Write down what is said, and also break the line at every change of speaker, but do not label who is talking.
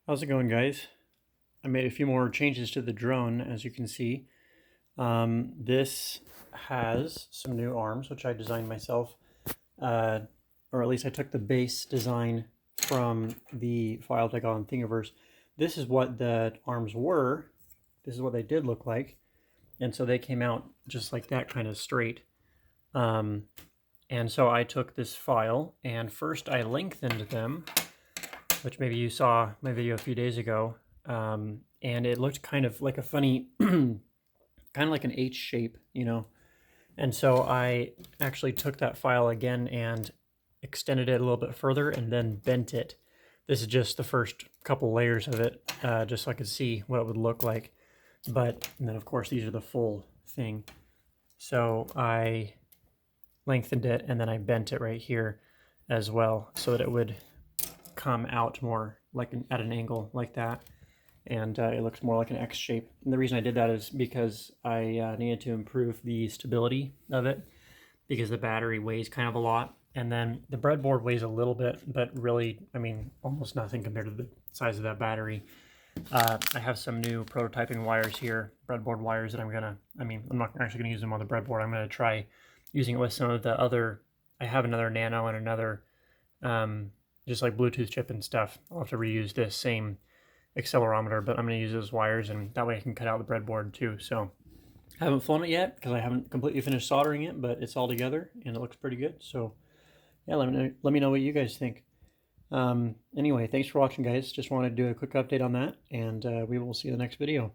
How's it going, guys? I made a few more changes to the drone, as you can see. This has some new arms, which I designed myself, or at least I took the base design from the file that I got on Thingiverse. This is what the arms were. This is what they did look like. And so they came out just like that, kind of straight. And so I took this file and first I lengthened them, which maybe you saw my video a few days ago, and it looked kind of like a funny, kind of like an H shape, you know. And so I actually took that file again and extended it a little bit further and then bent it. This is just the first couple layers of it, just so I could see what it would look like. And then of course these are the full thing. So I lengthened it and then I bent it right here as well so that it would come out more like at an angle like that, and it looks more like an X shape. And the reason I did that is because I needed to improve the stability of it, because the battery weighs kind of a lot, and then the breadboard weighs a little bit, but really, I mean, almost nothing compared to the size of that battery. I have some new prototyping wires here, breadboard wires, that I'm not actually gonna use them on the breadboard. I'm gonna try using it with some of the other, I have another Nano and another just like Bluetooth chip and stuff. I'll have to reuse this same accelerometer, but I'm going to use those wires, and that way I can cut out the breadboard too. So I haven't flown it yet because I haven't completely finished soldering it, but it's all together and it looks pretty good. So yeah, let me know what you guys think. Anyway, thanks for watching, guys. Just wanted to do a quick update on that, and we will see you in the next video.